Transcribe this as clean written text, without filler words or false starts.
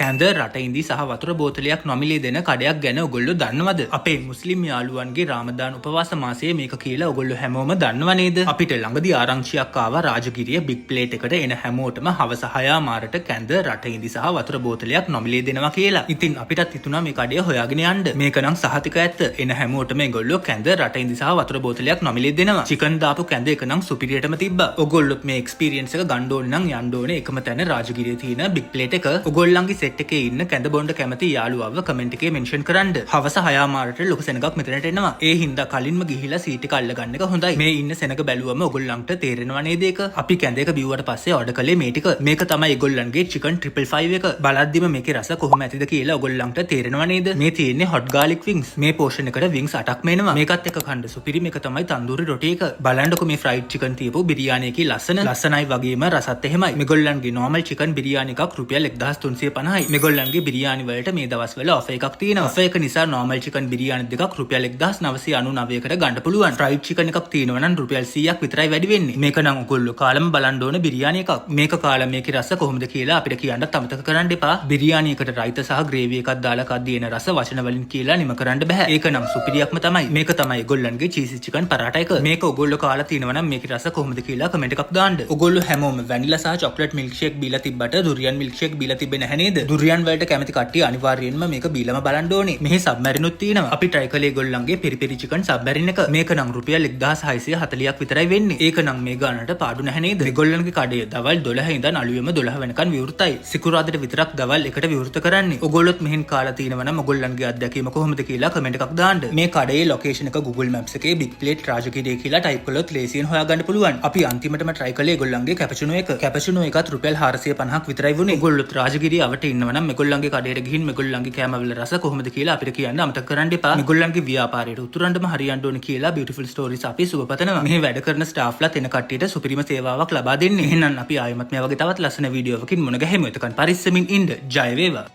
කැඳ රටින්දි සහ වතුර බෝතලයක් නොමිලේ දෙන කඩයක් ගැන ඔයගොල්ලෝ දන්නවද? අපේ මුස්ලිම් යාළුවන්ගේ රාමදාන් උපවාස මාසයේ මේක කියලා ඔයගොල්ලෝ හැමෝම දන්නව නේද? අපිට ළඟදී ආරංචියක් ආවා රාජගිරිය බිග් ප්ලේට් එකට එන හැමෝටම හවස 6 මාරට කැඳ රටින්දි සහ වතුර බෝතලයක් නොමිලේ දෙනවා කියලා. ඉතින් අපිටත් හිතුණා මේ කඩය හොයාගෙන යන්න. මේක නම් සහතික ඇත්ත. එන හැමෝටම ඒගොල්ලෝ කැඳ රටින්දි සහ වතුර බෝතලයක් නොමිලේ දෙනවා. චිකන් දාපු කැඳ එක නම් සුපිරියටම තිබ්බා. ඔයගොල්ලොත් මේ එක්ස්පීරියන්ස් එක ගන්න ඕන නම් යන්න ඕනේ එකම තැන රාජගිරියේ තියෙන බිග් ප්ලේට් එක. ඔයගොල්ලන්ගේ සෙට් එකේ ඉන්න කැඳ බොණ්ඩ කැමති යාළුවව කමෙන්ට් එකේ මෙන්ෂන් කරන්න. හවස 6 මාරට ලොකු සෙනගක් මෙතනට එනවා. ඒ හින්දා කලින්ම ගිහිලා සීට් එක අල්ලගන්න එක හොඳයි. මේ ඉන්න සෙනග බැලුවම ඔයගොල්ලන්ට තේරෙනවා නේද ඒක? අපි කැඳ එක බිව්වට පස්සේ ඕඩර් කළේ මේ ටික. මේක තමයි ඒගොල්ලන්ගේ චිකන් 555 එක. බලද්දිම මේකේ රස කොහොම ඇතිද කියලා ඔයගොල්ලන්ට තේරෙනවා නේද? මේ තියෙන්නේ හොට් ගාලික් වින්ග්ස්. මේ පෝෂන් එකට වින්ග්ස් 8ක්ම එනවා. මේකත් එක කන්න සුපිරි. මේක තමයි තන්දූරි රොටි එක. බලන්නකො මේ ෆ්‍රයිඩ් චිකන් තියපු බිරියානි එකේ ලස්සනයි වගේම රසත් එහෙමයි. මේගොල්ලන්ගේ normal chicken බිරියානි එකක් රුපියල් 1350යි. මේගොල්ලන්ගේ බිරියානි වලට මේ දවස්වල ඔෆර් එකක් තියෙනවා. ඔෆර් එක නිසා normal chicken බිරියානි දෙකක් රුපියල් 1999කට ගන්න පුළුවන්. ෆ්‍රයිඩ් චිකන් එකක් තියෙනවා නම් රුපියල් 100ක් විතරයි වැඩි වෙන්නේ. මේක නම් ඔයගොල්ලෝ කාලම බලන්න ඕන බිරියානි එකක්. මේක කාලා මේකේ රස කොහොමද කියලා අපිට කියන්නත් අමතක කරන්න එපා. බිරියානි එකට රයිත සහ ග්‍රේවි එකක් දාලා කද්දී එන රස වචන වලින් කියලා නිම කරන්න බෑ. ඒක නම් සුපිරියක්ම තමයි. මේක තමයි ඔයගොල්ලන්ගේ චීසි චිකන් පරාටා එක. මේක ඔයගොල්ලෝ කාලා තිනවා නම් මේකේ රස කොහොමද කියලා කමෙන්ට් එකක් දාන්න. ඔයගොල්ලෝ හැමෝම වැනිලා සහ චොක්ලට් මිල්ක් ෂේක් බීලා තිබ්බට දුරියන් මිල්ක් ෂේක් බීලා තිබ්බේ නැහැ නේද? දුරියන් වලට කැමති කට්ටිය අනිවාර්යයෙන්ම මේක බීලම බලන්න ඕනේ. මෙහි සබ්මැරිනුත් තියෙනවා. අපි try කළේ ඒගොල්ලන්ගේ පෙරි පෙරි චිකන් සබ්මැරින් එක. මේක නම් රුපියල් 1640ක් විතරයි වෙන්නේ. ඒක නම් මේ ගානට පාඩු නැහැ නේද? ඒගොල්ලන්ගේ කඩේ දවල් 12 ඉඳන් අලුයම 12 වෙනකන් විවෘතයි. සිකුරාදට විතරක් දවල් 1ට විවෘත කරන්නේ. ඔයගොල්ලොත් මෙහෙන් කාලා තියෙනවා නම් ඔයගොල්ලන්ගේ අත්දැකීම කොහොමද කියලා කමෙන්ට් එකක් දාන්න. මේ කඩේ ලොකේෂන් එක Google Maps එකේ big plate රාජගිරිය කියලා ටයිප් කළොත් ලේසියෙන් හොයාගන්න පුළුවන්. අපි අන්තිමටම try කළේ ඒගොල්ලන්ගේ කැපචිනෝ එක. කැපචිනෝ එකත් රුපියල් 450ක් විතරයි වුණේ. ඔයගොල්ලොත් රාජගිරිය අවට ඉන්නවා නම් මේගොල්ලන්ගේ කඩේට ගිහින් මේගොල්ලන්ගේ කෑමවල රස කොහොමද කියලා අපිට කියන්න අමතක කරන්න එපා. මේගොල්ලන්ගේ ව්‍යාපාරයට උතුරන්නම හරියන්න ඕනේ කියලා beautiful stories අපි සුබපතනවා. මෙහි වැඩ කරන ස්ටාෆ්ලාත් එන කට්ටියට සුපිරිම සේවාවක් ලබා දෙන්නේ. එහෙනම් අපි ආයෙමත් මේ වගේ තවත් ලස්සන වීඩියෝවකින් මුණ ගැහෙමු. එතකන් පරිස්සමින් ඉන්න. ජය වේවා.